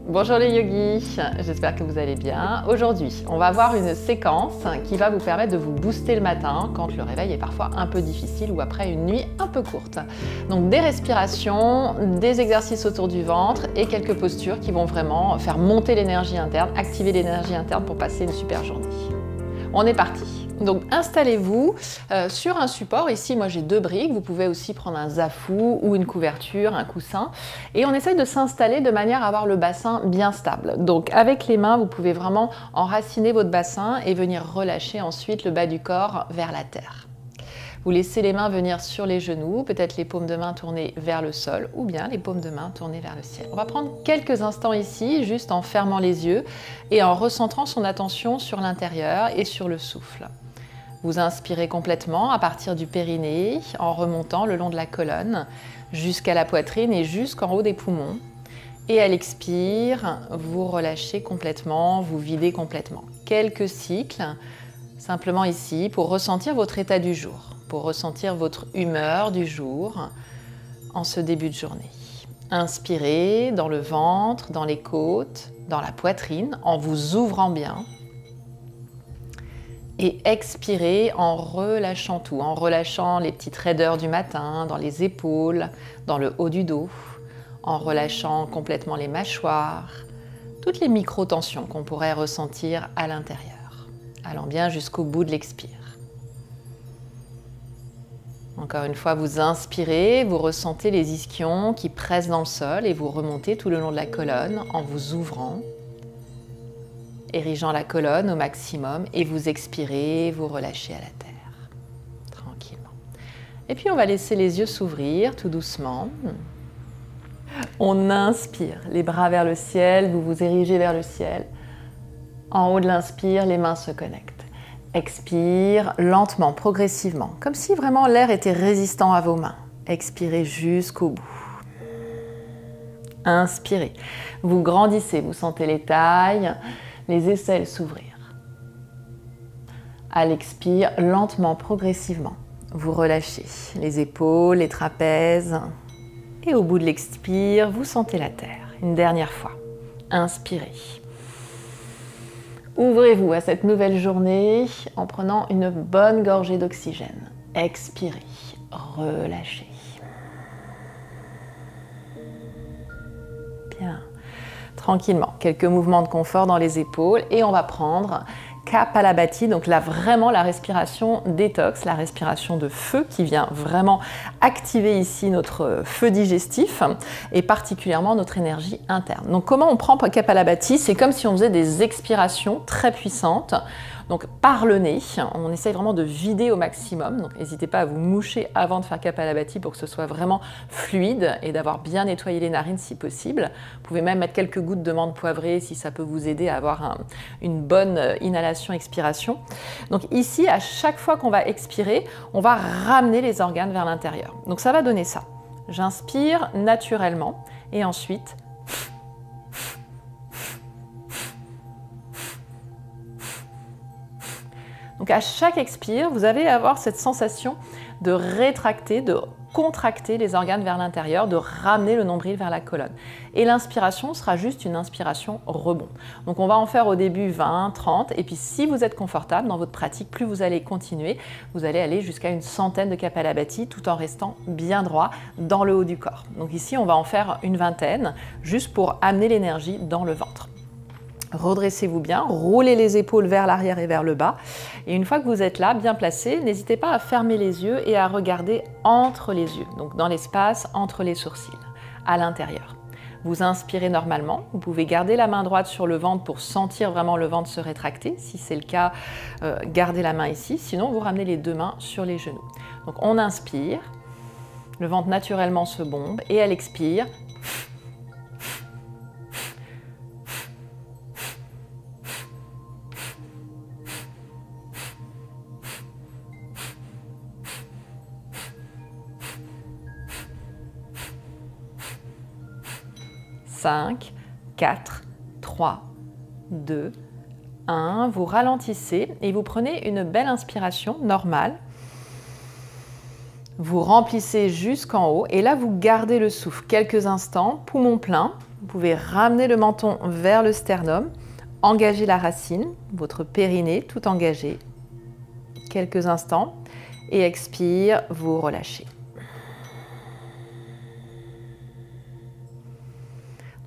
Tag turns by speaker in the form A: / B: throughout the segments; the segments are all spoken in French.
A: Bonjour les yogis, j'espère que vous allez bien. Aujourd'hui, on va voir une séquence qui va vous permettre de vous booster le matin quand le réveil est parfois un peu difficile ou après une nuit un peu courte. Donc des respirations, des exercices autour du ventre et quelques postures qui vont vraiment faire monter l'énergie interne, activer l'énergie interne pour passer une super journée. On est parti. Donc installez-vous sur un support. Ici, moi j'ai 2 briques. Vous pouvez aussi prendre un zafou ou une couverture, un coussin. Et on essaye de s'installer de manière à avoir le bassin bien stable. Donc avec les mains, vous pouvez vraiment enraciner votre bassin et venir relâcher ensuite le bas du corps vers la terre. Vous laissez les mains venir sur les genoux, peut-être les paumes de main tournées vers le sol ou bien les paumes de main tournées vers le ciel. On va prendre quelques instants ici, juste en fermant les yeux et en recentrant son attention sur l'intérieur et sur le souffle. Vous inspirez complètement à partir du périnée, en remontant le long de la colonne, jusqu'à la poitrine et jusqu'en haut des poumons. Et à l'expire, vous relâchez complètement, vous videz complètement. Quelques cycles, simplement ici, pour ressentir votre état du jour, pour ressentir votre humeur du jour en ce début de journée. Inspirez dans le ventre, dans les côtes, dans la poitrine, en vous ouvrant bien. Et expirez en relâchant tout, en relâchant les petites raideurs du matin, dans les épaules, dans le haut du dos, en relâchant complètement les mâchoires, toutes les micro-tensions qu'on pourrait ressentir à l'intérieur, allant bien jusqu'au bout de l'expire. Encore une fois, vous inspirez, vous ressentez les ischions qui pressent dans le sol et vous remontez tout le long de la colonne en vous ouvrant, érigeant la colonne au maximum et vous expirez, vous relâchez à la terre, tranquillement. Et puis on va laisser les yeux s'ouvrir tout doucement. On inspire, les bras vers le ciel, vous vous érigez vers le ciel. En haut de l'inspire, les mains se connectent. Expire lentement, progressivement, comme si vraiment l'air était résistant à vos mains. Expirez jusqu'au bout. Inspirez, vous grandissez, vous sentez les tailles, les aisselles s'ouvrir. À l'expire, lentement, progressivement, vous relâchez les épaules, les trapèzes. Et au bout de l'expire, vous sentez la terre. Une dernière fois. Inspirez. Ouvrez-vous à cette nouvelle journée en prenant une bonne gorgée d'oxygène. Expirez, relâchez. Bien. Tranquillement, quelques mouvements de confort dans les épaules et on va prendre Kapalabhati, donc là vraiment la respiration détox, la respiration de feu qui vient vraiment activer ici notre feu digestif et particulièrement notre énergie interne. Donc comment on prend Kapalabhati? C'est comme si on faisait des expirations très puissantes. Donc par le nez, on essaye vraiment de vider au maximum. Donc n'hésitez pas à vous moucher avant de faire Kapalabhati pour que ce soit vraiment fluide et d'avoir bien nettoyé les narines si possible. Vous pouvez même mettre quelques gouttes de menthe poivrée si ça peut vous aider à avoir une bonne inhalation-expiration. Donc ici, à chaque fois qu'on va expirer, on va ramener les organes vers l'intérieur. Donc ça va donner ça. J'inspire naturellement et ensuite donc à chaque expire, vous allez avoir cette sensation de rétracter, de contracter les organes vers l'intérieur, de ramener le nombril vers la colonne. Et l'inspiration sera juste une inspiration rebond. Donc on va en faire au début 20, 30, et puis si vous êtes confortable dans votre pratique, plus vous allez continuer, vous allez aller jusqu'à une centaine de Kapalabhati tout en restant bien droit dans le haut du corps. Donc ici, on va en faire une vingtaine, juste pour amener l'énergie dans le ventre. Redressez-vous bien, roulez les épaules vers l'arrière et vers le bas. Et une fois que vous êtes là, bien placé, n'hésitez pas à fermer les yeux et à regarder entre les yeux, donc dans l'espace entre les sourcils, à l'intérieur. Vous inspirez normalement, vous pouvez garder la main droite sur le ventre pour sentir vraiment le ventre se rétracter. Si c'est le cas, gardez la main ici, sinon vous ramenez les 2 mains sur les genoux. Donc on inspire, le ventre naturellement se bombe et à l'expire, 5, 4, 3, 2, 1. Vous ralentissez et vous prenez une belle inspiration normale. Vous remplissez jusqu'en haut et là vous gardez le souffle quelques instants, poumon plein. Vous pouvez ramener le menton vers le sternum, engager la racine, votre périnée tout engagé. Quelques instants. Et expire, vous relâchez.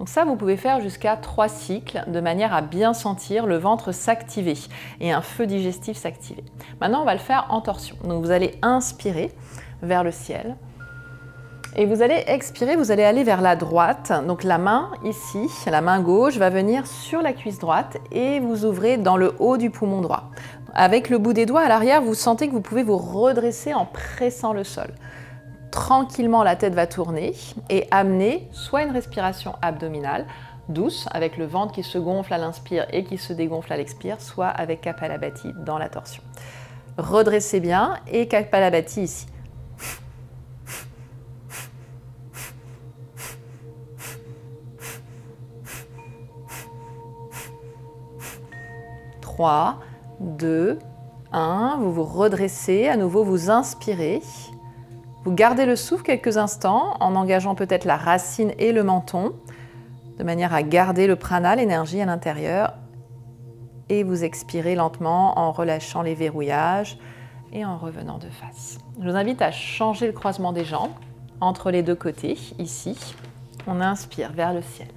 A: Donc ça, vous pouvez faire jusqu'à 3 cycles de manière à bien sentir le ventre s'activer et un feu digestif s'activer. Maintenant, on va le faire en torsion. Donc vous allez inspirer vers le ciel et vous allez expirer, vous allez aller vers la droite. Donc la main ici, la main gauche va venir sur la cuisse droite et vous ouvrez dans le haut du poumon droit. Avec le bout des doigts à l'arrière, vous sentez que vous pouvez vous redresser en pressant le sol. Tranquillement, la tête va tourner et amener soit une respiration abdominale douce avec le ventre qui se gonfle à l'inspire et qui se dégonfle à l'expire, soit avec Kapalabhati dans la torsion. Redressez bien et Kapalabhati ici. Trois, 2, 1, vous vous redressez, à nouveau vous inspirez. Vous gardez le souffle quelques instants en engageant peut-être la racine et le menton, de manière à garder le prana, l'énergie à l'intérieur. Et vous expirez lentement en relâchant les verrouillages et en revenant de face. Je vous invite à changer le croisement des jambes entre les deux côtés, ici. On inspire vers le ciel.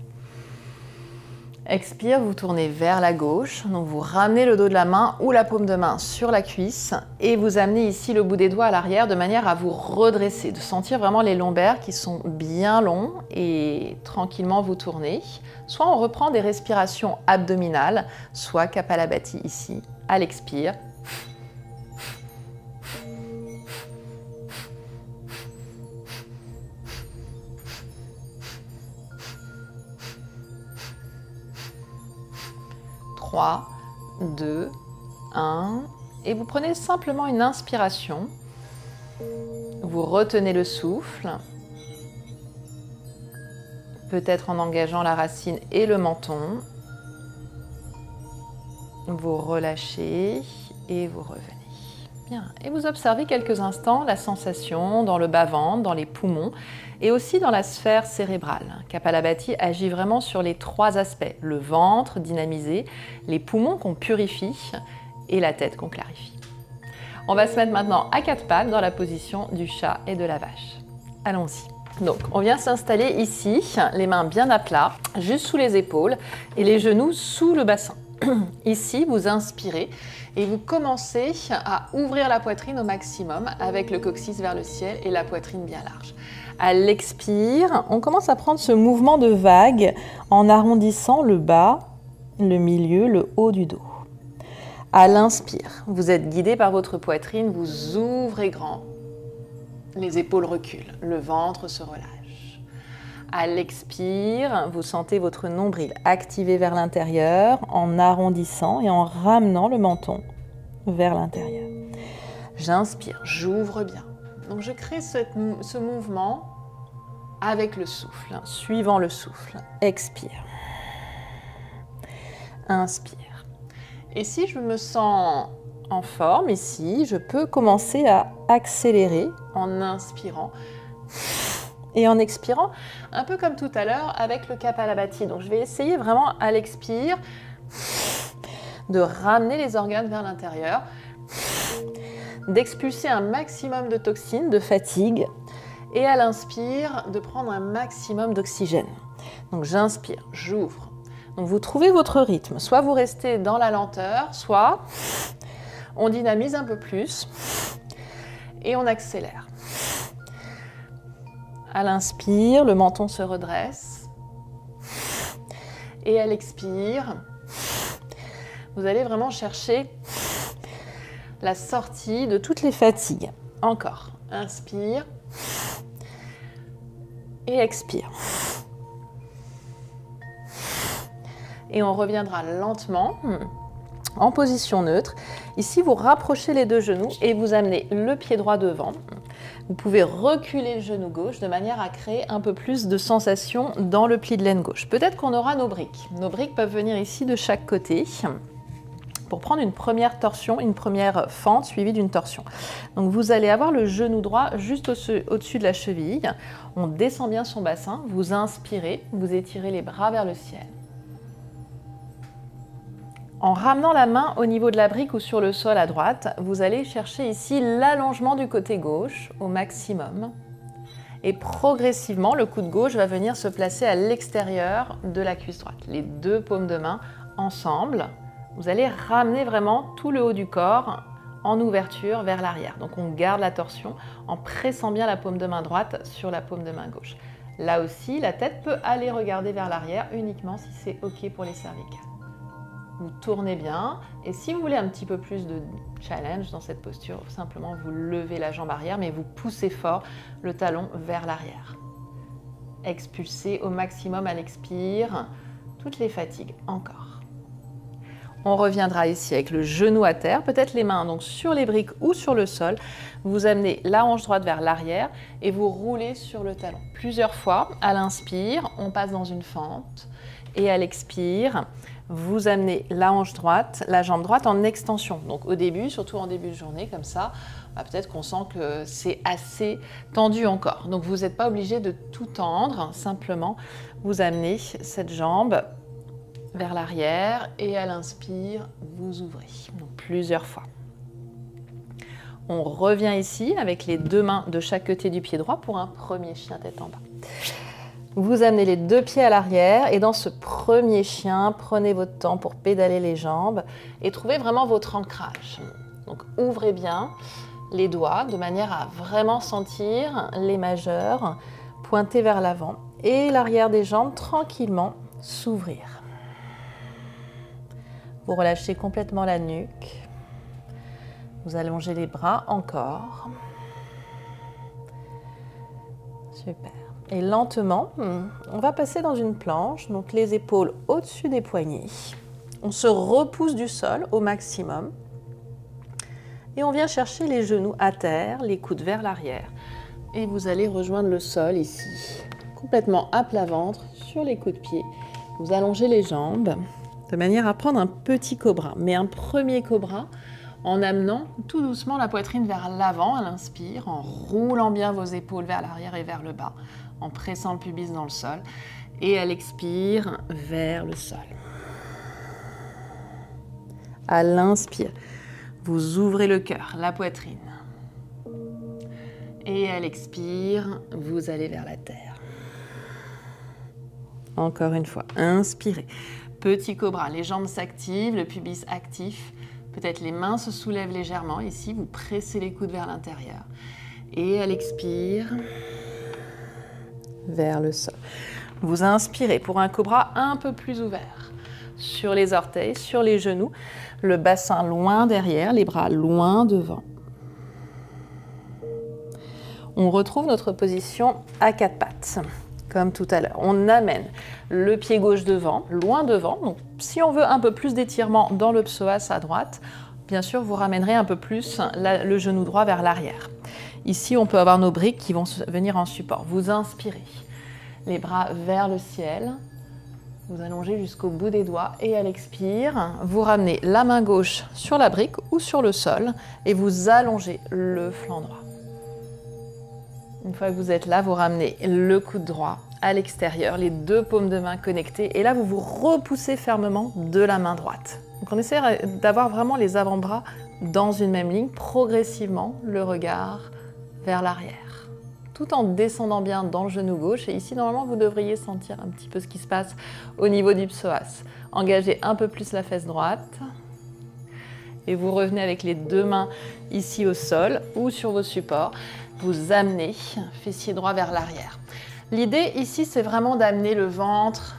A: Expire, vous tournez vers la gauche, donc vous ramenez le dos de la main ou la paume de main sur la cuisse et vous amenez ici le bout des doigts à l'arrière de manière à vous redresser, de sentir vraiment les lombaires qui sont bien longs et tranquillement vous tournez. Soit on reprend des respirations abdominales, soit Kapalabhati ici, à l'expire. Trois, 2, 1, et vous prenez simplement une inspiration, vous retenez le souffle, peut-être en engageant la racine et le menton, vous relâchez et vous revenez. Bien. Et vous observez quelques instants la sensation dans le bas-ventre, dans les poumons et aussi dans la sphère cérébrale. Kapalabhati agit vraiment sur les 3 aspects, le ventre dynamisé, les poumons qu'on purifie et la tête qu'on clarifie. On va se mettre maintenant à 4 pattes dans la position du chat et de la vache. Allons-y. Donc, on vient s'installer ici, les mains bien à plat, juste sous les épaules et les genoux sous le bassin. Ici, vous inspirez et vous commencez à ouvrir la poitrine au maximum avec le coccyx vers le ciel et la poitrine bien large. À l'expire, on commence à prendre ce mouvement de vague en arrondissant le bas, le milieu, le haut du dos. À l'inspire, vous êtes guidé par votre poitrine, vous ouvrez grand, les épaules reculent, le ventre se relâche. À l'expire, vous sentez votre nombril activé vers l'intérieur en arrondissant et en ramenant le menton vers l'intérieur. J'inspire, j'ouvre bien. Donc je crée ce mouvement avec le souffle, suivant le souffle. Expire. Inspire. Et si je me sens en forme ici, je peux commencer à accélérer en inspirant et en expirant, un peu comme tout à l'heure avec le Kapalabhati. Donc je vais essayer vraiment à l'expire de ramener les organes vers l'intérieur, d'expulser un maximum de toxines, de fatigue, et à l'inspire de prendre un maximum d'oxygène. Donc j'inspire, j'ouvre. Donc vous trouvez votre rythme, soit vous restez dans la lenteur, soit on dynamise un peu plus et on accélère. À l'inspire, le menton se redresse. Et à l'expire, vous allez vraiment chercher la sortie de toutes les fatigues. Encore. Inspire. Et expire. Et on reviendra lentement en position neutre. Ici, vous rapprochez les 2 genoux et vous amenez le pied droit devant. Vous pouvez reculer le genou gauche de manière à créer un peu plus de sensation dans le pli de laine gauche. Peut-être qu'on aura nos briques. Nos briques peuvent venir ici de chaque côté. pour prendre une première torsion, une première fente suivie d'une torsion. Donc vous allez avoir le genou droit juste au-dessus de la cheville. On descend bien son bassin, vous inspirez, vous étirez les bras vers le ciel. En ramenant la main au niveau de la brique ou sur le sol à droite, vous allez chercher ici l'allongement du côté gauche au maximum. Et progressivement, le coude gauche va venir se placer à l'extérieur de la cuisse droite. Les deux paumes de main ensemble. Vous allez ramener vraiment tout le haut du corps en ouverture vers l'arrière. Donc on garde la torsion en pressant bien la paume de main droite sur la paume de main gauche. Là aussi, la tête peut aller regarder vers l'arrière uniquement si c'est OK pour les cervicales. Vous tournez bien et si vous voulez un petit peu plus de challenge dans cette posture, simplement vous levez la jambe arrière mais vous poussez fort le talon vers l'arrière. Expulsez au maximum à l'expire toutes les fatigues, encore. On reviendra ici avec le genou à terre, peut-être les mains donc sur les briques ou sur le sol. Vous amenez la hanche droite vers l'arrière et vous roulez sur le talon. Plusieurs fois, à l'inspire, on passe dans une fente et à l'expire, vous amenez la hanche droite, la jambe droite en extension. Donc au début, surtout en début de journée, comme ça, peut-être qu'on sent que c'est assez tendu encore. Donc vous n'êtes pas obligé de tout tendre, simplement vous amenez cette jambe vers l'arrière et à l'inspire, vous ouvrez. Donc plusieurs fois. On revient ici avec les deux mains de chaque côté du pied droit pour un premier chien tête en bas. Vous amenez les deux pieds à l'arrière et dans ce premier chien, prenez votre temps pour pédaler les jambes et trouvez vraiment votre ancrage. Donc ouvrez bien les doigts de manière à vraiment sentir les majeurs pointer vers l'avant et l'arrière des jambes tranquillement s'ouvrir. Vous relâchez complètement la nuque. Vous allongez les bras encore. Super. Et lentement, on va passer dans une planche, donc les épaules au-dessus des poignets. On se repousse du sol au maximum. Et on vient chercher les genoux à terre, les coudes vers l'arrière. Et vous allez rejoindre le sol ici, complètement à plat ventre, sur les coups de pied. Vous allongez les jambes de manière à prendre un petit cobra, mais un premier cobra en amenant tout doucement la poitrine vers l'avant à l'inspire, en roulant bien vos épaules vers l'arrière et vers le bas, en pressant le pubis dans le sol, et à l'expire, vers le sol. À l'inspire, vous ouvrez le cœur, la poitrine. Et à l'expire, vous allez vers la terre. Encore une fois, inspirez. Petit cobra, les jambes s'activent, le pubis actif. Peut-être les mains se soulèvent légèrement. Ici, vous pressez les coudes vers l'intérieur. Et à l'expire, vers le sol. Vous inspirez pour un cobra un peu plus ouvert. Sur les orteils, sur les genoux, le bassin loin derrière, les bras loin devant. On retrouve notre position à quatre pattes, comme tout à l'heure. On amène le pied gauche devant, loin devant. Donc, si on veut un peu plus d'étirement dans le psoas à droite, bien sûr, vous ramènerez un peu plus le genou droit vers l'arrière. Ici, on peut avoir nos briques qui vont venir en support. Vous inspirez, les bras vers le ciel. Vous allongez jusqu'au bout des doigts et à l'expire, vous ramenez la main gauche sur la brique ou sur le sol et vous allongez le flanc droit. Une fois que vous êtes là, vous ramenez le coude droit à l'extérieur, les deux paumes de main connectées et là, vous vous repoussez fermement de la main droite. Donc on essaie d'avoir vraiment les avant-bras dans une même ligne, progressivement le regard vers l'arrière, tout en descendant bien dans le genou gauche. Et ici, normalement, vous devriez sentir un petit peu ce qui se passe au niveau du psoas. Engagez un peu plus la fesse droite et vous revenez avec les deux mains ici au sol ou sur vos supports. Vous amenez fessier droit vers l'arrière. L'idée ici, c'est vraiment d'amener le ventre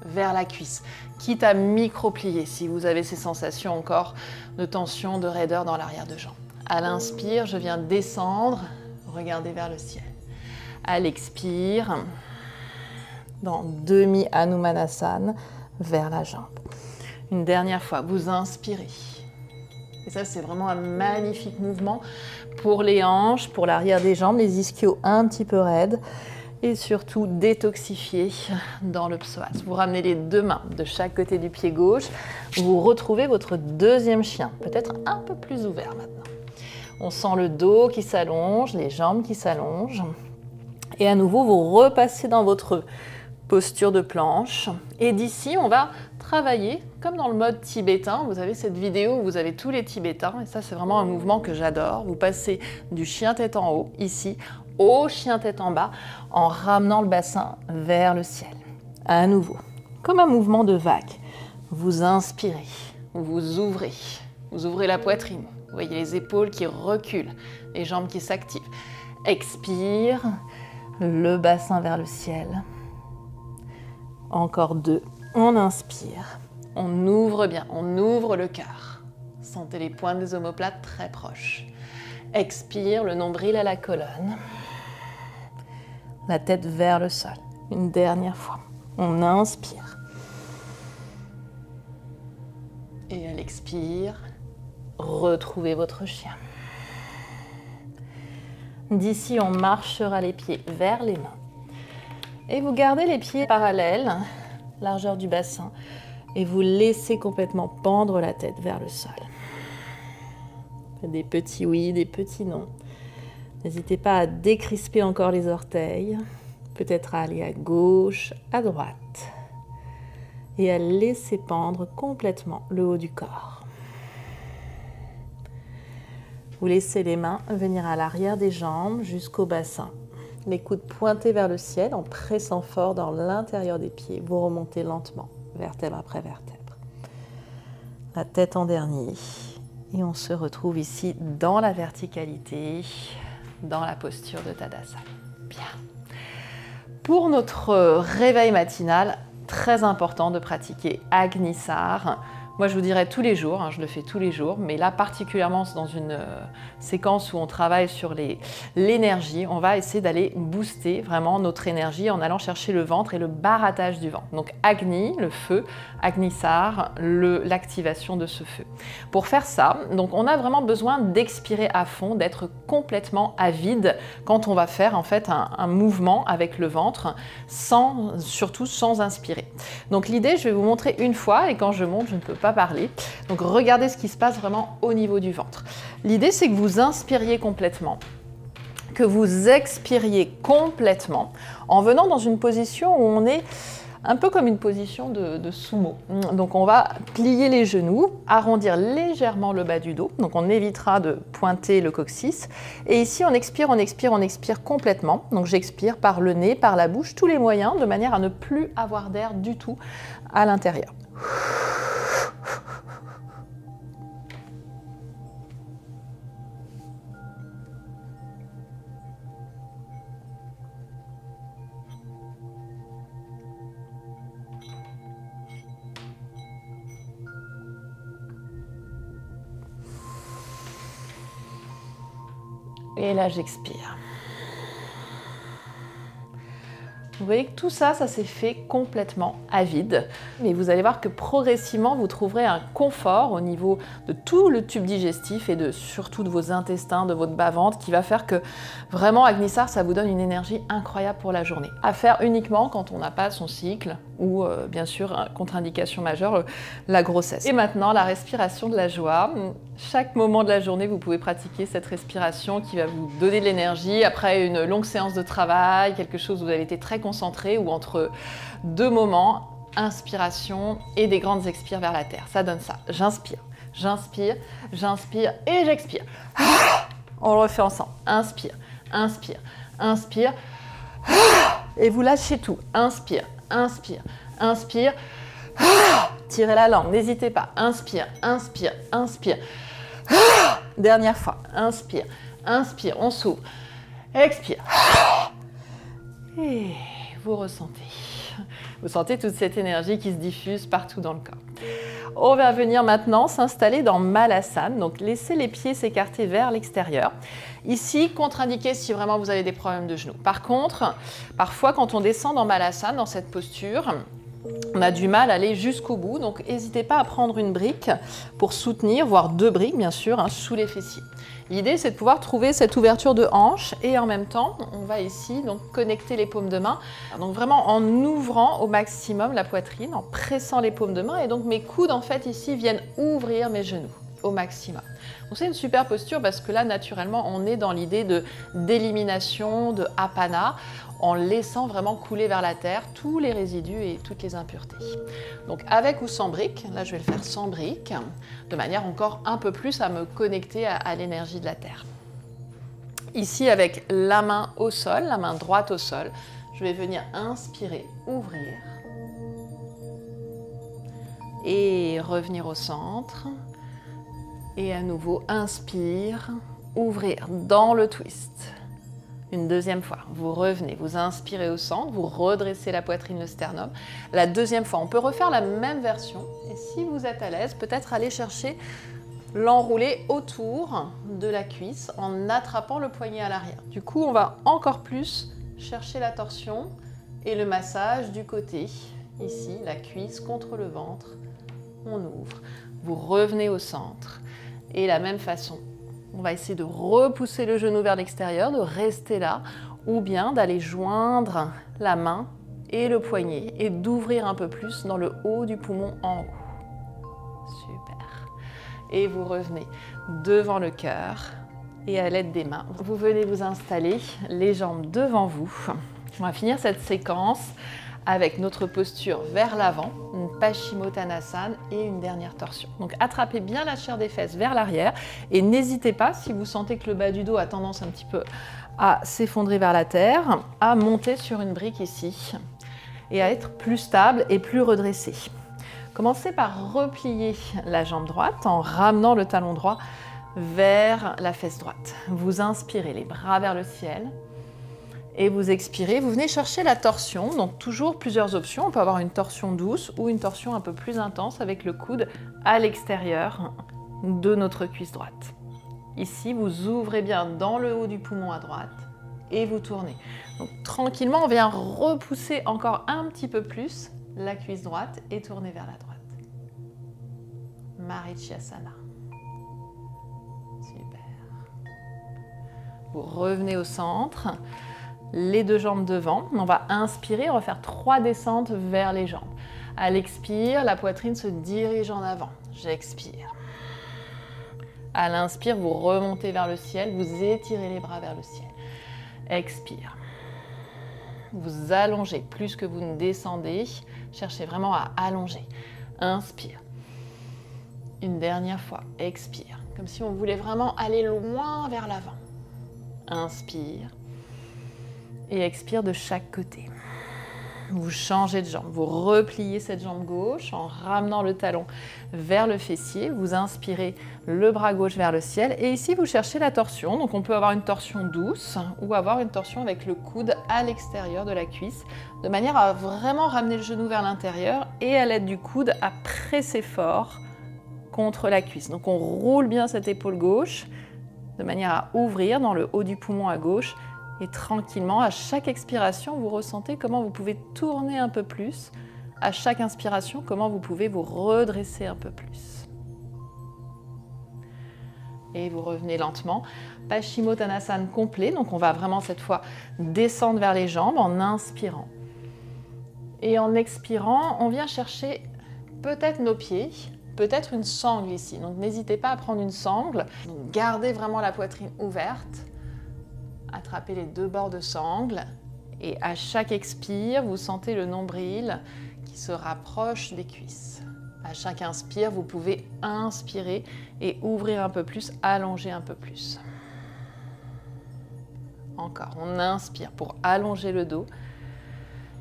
A: vers la cuisse, quitte à micro-plier si vous avez ces sensations encore de tension, de raideur dans l'arrière de jambe. À l'inspire, je viens descendre, regarder vers le ciel. À l'expire, dans demi Hanumanasana, vers la jambe. Une dernière fois, vous inspirez. Et ça, c'est vraiment un magnifique mouvement pour les hanches, pour l'arrière des jambes, les ischios un petit peu raides. et surtout détoxifier dans le psoas. Vous ramenez les deux mains de chaque côté du pied gauche. Vous retrouvez votre deuxième chien, peut-être un peu plus ouvert maintenant. On sent le dos qui s'allonge, les jambes qui s'allongent. Et à nouveau, vous repassez dans votre posture de planche. Et d'ici, on va travailler comme dans le mode tibétain. Vous avez cette vidéo où vous avez tous les Tibétains. Et ça, c'est vraiment un mouvement que j'adore. Vous passez du chien tête en haut, ici, au chien tête en bas, en ramenant le bassin vers le ciel. À nouveau, comme un mouvement de vague. Vous inspirez, vous ouvrez la poitrine. Vous voyez les épaules qui reculent, les jambes qui s'activent. Expire, le bassin vers le ciel. Encore deux. On inspire. On ouvre bien, on ouvre le cœur. Sentez les pointes des omoplates très proches. Expire, le nombril à la colonne. La tête vers le sol. Une dernière fois. On inspire. Et à l'expire, retrouvez votre chien. D'ici, on marchera les pieds vers les mains. Et vous gardez les pieds parallèles, largeur du bassin, et vous laissez complètement pendre la tête vers le sol. Des petits oui, des petits non. N'hésitez pas à décrisper encore les orteils, peut-être à aller à gauche, à droite, et à laisser pendre complètement le haut du corps. Vous laissez les mains venir à l'arrière des jambes jusqu'au bassin. Les coudes pointés vers le ciel en pressant fort dans l'intérieur des pieds. Vous remontez lentement, vertèbre après vertèbre. La tête en dernier. Et on se retrouve ici dans la verticalité, dans la posture de Tadasana. Bien. Pour notre réveil matinal, très important de pratiquer Agnisar. Moi, je vous dirais tous les jours, je le fais tous les jours, mais là, particulièrement dans une séquence où on travaille sur l'énergie, on va essayer d'aller booster vraiment notre énergie en allant chercher le ventre et le barattage du ventre. Donc, Agni, le feu, Agnisar, l'activation de ce feu. Pour faire ça, donc, on a vraiment besoin d'expirer à fond, d'être complètement à vide quand on va faire en fait un mouvement avec le ventre, surtout sans inspirer. Donc, l'idée, je vais vous montrer une fois et quand je monte, je ne peux pas parler. Donc regardez ce qui se passe vraiment au niveau du ventre. L'idée c'est que vous inspiriez complètement, que vous expiriez complètement en venant dans une position où on est un peu comme une position de sumo. Donc on va plier les genoux, arrondir légèrement le bas du dos, donc on évitera de pointer le coccyx. Et ici on expire, on expire, on expire complètement. Donc j'expire par le nez, par la bouche, tous les moyens, de manière à ne plus avoir d'air du tout à l'intérieur. Et là, j'expire. Vous voyez que tout ça, ça s'est fait complètement à vide. Mais vous allez voir que progressivement, vous trouverez un confort au niveau de tout le tube digestif et surtout de vos intestins, de votre bas-ventre, qui va faire que vraiment, Agnisar, ça vous donne une énergie incroyable pour la journée. À faire uniquement quand on n'a pas son cycle ou bien sûr, contre-indication majeure, la grossesse. Et maintenant, la respiration de la joie. Chaque moment de la journée, vous pouvez pratiquer cette respiration qui va vous donner de l'énergie après une longue séance de travail, quelque chose où vous avez été très concentré ou entre deux moments, inspiration et des grandes expires vers la terre. Ça donne ça. J'inspire, j'inspire, j'inspire et j'expire. On le refait ensemble. Inspire, inspire, inspire. Et vous lâchez tout. Inspire, inspire, inspire. Tirez la langue, n'hésitez pas. Inspire, inspire, inspire. Dernière fois. Inspire, inspire, on s'ouvre. Expire. Et vous ressentez. Vous sentez toute cette énergie qui se diffuse partout dans le corps. On va venir maintenant s'installer dans Malasana. Donc, laissez les pieds s'écarter vers l'extérieur. Ici, contre-indiqué si vraiment vous avez des problèmes de genoux. Par contre, parfois, quand on descend dans Malasana, dans cette posture, on a du mal à aller jusqu'au bout. Donc n'hésitez pas à prendre une brique pour soutenir, voire 2 briques bien sûr, hein, sous les fessiers. L'idée, c'est de pouvoir trouver cette ouverture de hanche et en même temps, on va ici donc connecter les paumes de main. Donc vraiment en ouvrant au maximum la poitrine, en pressant les paumes de main. Et donc mes coudes en fait ici viennent ouvrir mes genoux au maximum. Donc c'est une super posture parce que là, naturellement, on est dans l'idée d'élimination, de apana, en laissant vraiment couler vers la terre tous les résidus et toutes les impuretés. Donc avec ou sans brique, là je vais le faire sans brique, de manière encore un peu plus à me connecter à l'énergie de la terre. Ici avec la main au sol, la main droite au sol, je vais venir inspirer, ouvrir et revenir au centre. Et à nouveau, inspire, ouvrir dans le twist. Une deuxième fois, vous revenez, vous inspirez au centre, vous redressez la poitrine, le sternum. La deuxième fois, on peut refaire la même version. Et si vous êtes à l'aise, peut-être aller chercher l'enroulé autour de la cuisse en attrapant le poignet à l'arrière. Du coup, on va encore plus chercher la torsion et le massage du côté. Ici, la cuisse contre le ventre. On ouvre. Vous revenez au centre. Et la même façon, on va essayer de repousser le genou vers l'extérieur, de rester là, ou bien d'aller joindre la main et le poignet et d'ouvrir un peu plus dans le haut du poumon en haut. Super. Et vous revenez devant le cœur et à l'aide des mains, vous venez vous installer les jambes devant vous. On va finir cette séquence avec notre posture vers l'avant, une Paschimottanasana et une dernière torsion. Donc attrapez bien la chair des fesses vers l'arrière et n'hésitez pas, si vous sentez que le bas du dos a tendance un petit peu à s'effondrer vers la terre, à monter sur une brique ici et à être plus stable et plus redressé. Commencez par replier la jambe droite en ramenant le talon droit vers la fesse droite. Vous inspirez les bras vers le ciel. Et vous expirez, vous venez chercher la torsion, donc toujours plusieurs options. On peut avoir une torsion douce ou une torsion un peu plus intense avec le coude à l'extérieur de notre cuisse droite. Ici, vous ouvrez bien dans le haut du poumon à droite et vous tournez. Donc tranquillement, on vient repousser encore un petit peu plus la cuisse droite et tourner vers la droite. Marichyasana. Super. Vous revenez au centre. Les deux jambes devant. On va inspirer, on va faire 3 descentes vers les jambes. À l'expire, la poitrine se dirige en avant. J'expire. À l'inspire, vous remontez vers le ciel, vous étirez les bras vers le ciel. Expire. Vous allongez plus que vous ne descendez. Cherchez vraiment à allonger. Inspire. Une dernière fois. Expire. Comme si on voulait vraiment aller loin vers l'avant. Inspire. Et expire de chaque côté. Vous changez de jambe, vous repliez cette jambe gauche en ramenant le talon vers le fessier. Vous inspirez le bras gauche vers le ciel. Et ici, vous cherchez la torsion. Donc, on peut avoir une torsion douce ou avoir une torsion avec le coude à l'extérieur de la cuisse, de manière à vraiment ramener le genou vers l'intérieur et à l'aide du coude à presser fort contre la cuisse. Donc, on roule bien cette épaule gauche de manière à ouvrir dans le haut du poumon à gauche. Et tranquillement, à chaque expiration, vous ressentez comment vous pouvez tourner un peu plus. À chaque inspiration, comment vous pouvez vous redresser un peu plus. Et vous revenez lentement. Paschimottanasana complet. Donc on va vraiment cette fois descendre vers les jambes en inspirant. Et en expirant, on vient chercher peut-être nos pieds, peut-être une sangle ici. Donc n'hésitez pas à prendre une sangle. Donc, gardez vraiment la poitrine ouverte. Attrapez les 2 bords de sangle et à chaque expire, vous sentez le nombril qui se rapproche des cuisses. À chaque inspire, vous pouvez inspirer et ouvrir un peu plus, allonger un peu plus. Encore, on inspire pour allonger le dos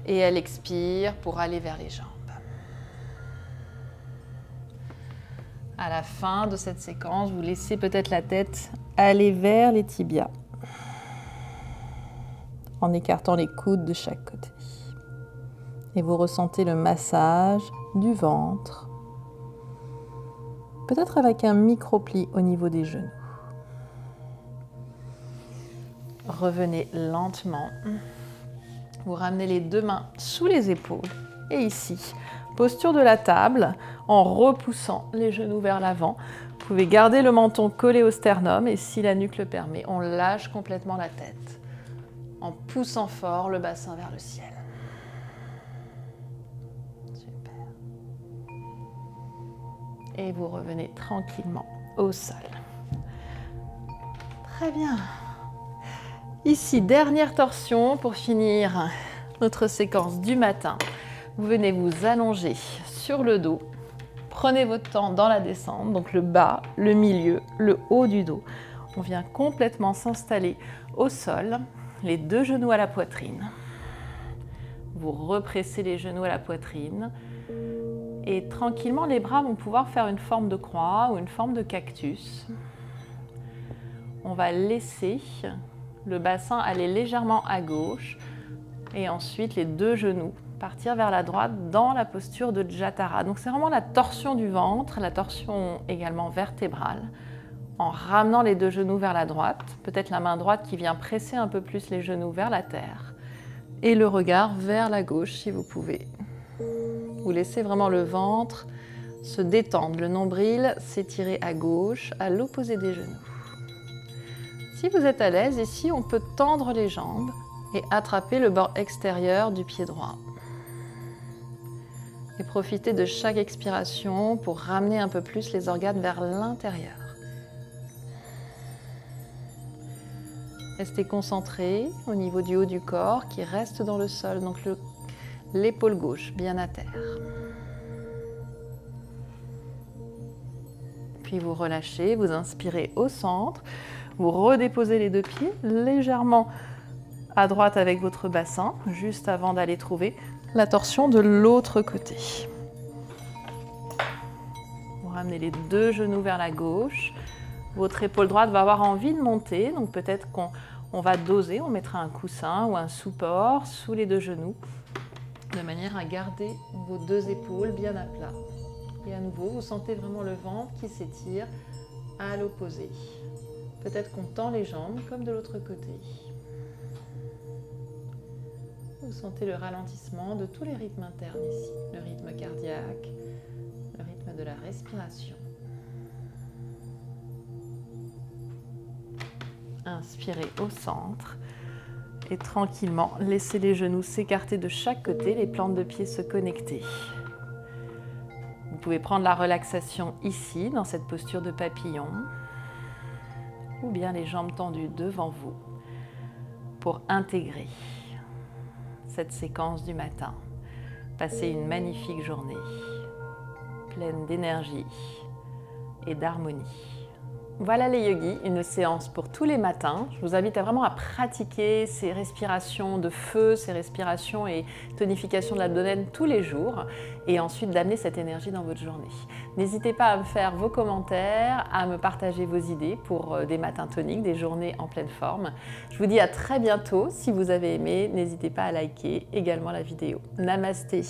A: et elle expire pour aller vers les jambes. À la fin de cette séquence, vous laissez peut-être la tête aller vers les tibias, en écartant les coudes de chaque côté. Et vous ressentez le massage du ventre, peut-être avec un micro-pli au niveau des genoux. Revenez lentement. Vous ramenez les 2 mains sous les épaules Et ici, posture de la table en repoussant les genoux vers l'avant. Vous pouvez garder le menton collé au sternum et si la nuque le permet, on lâche complètement la tête en poussant fort le bassin vers le ciel. Super. Et vous revenez tranquillement au sol. Très bien. Ici, dernière torsion pour finir notre séquence du matin. Vous venez vous allonger sur le dos. Prenez votre temps dans la descente, donc le bas, le milieu, le haut du dos. On vient complètement s'installer au sol, les deux genoux à la poitrine. Vous repressez les genoux à la poitrine et tranquillement les bras vont pouvoir faire une forme de croix ou une forme de cactus. On va laisser le bassin aller légèrement à gauche et ensuite les deux genoux partir vers la droite dans la posture de Jatara. Donc c'est vraiment la torsion du ventre, la torsion également vertébrale, en ramenant les deux genoux vers la droite, peut-être la main droite qui vient presser un peu plus les genoux vers la terre, et le regard vers la gauche si vous pouvez. Vous laissez vraiment le ventre se détendre, le nombril s'étirer à gauche, à l'opposé des genoux. Si vous êtes à l'aise, ici on peut tendre les jambes et attraper le bord extérieur du pied droit. Et profitez de chaque expiration pour ramener un peu plus les organes vers l'intérieur. Restez concentré au niveau du haut du corps qui reste dans le sol, donc l'épaule gauche bien à terre. Puis vous relâchez, vous inspirez au centre, vous redéposez les deux pieds légèrement à droite avec votre bassin, juste avant d'aller trouver la torsion de l'autre côté. Vous ramenez les deux genoux vers la gauche. Votre épaule droite va avoir envie de monter, donc peut-être qu'on va doser, on mettra un coussin ou un support sous les deux genoux, de manière à garder vos deux épaules bien à plat. Et à nouveau, vous sentez vraiment le ventre qui s'étire à l'opposé. Peut-être qu'on tend les jambes comme de l'autre côté. Vous sentez le ralentissement de tous les rythmes internes ici, le rythme cardiaque, le rythme de la respiration. Inspirez au centre et tranquillement laissez les genoux s'écarter de chaque côté, les plantes de pied se connecter. Vous pouvez prendre la relaxation ici, dans cette posture de papillon, ou bien les jambes tendues devant vous pour intégrer cette séquence du matin. Passez une magnifique journée, pleine d'énergie et d'harmonie. Voilà les yogis, une séance pour tous les matins. Je vous invite vraiment à pratiquer ces respirations de feu, ces respirations et tonification de l'abdomen tous les jours et ensuite d'amener cette énergie dans votre journée. N'hésitez pas à me faire vos commentaires, à me partager vos idées pour des matins toniques, des journées en pleine forme. Je vous dis à très bientôt. Si vous avez aimé, n'hésitez pas à liker également la vidéo. Namasté.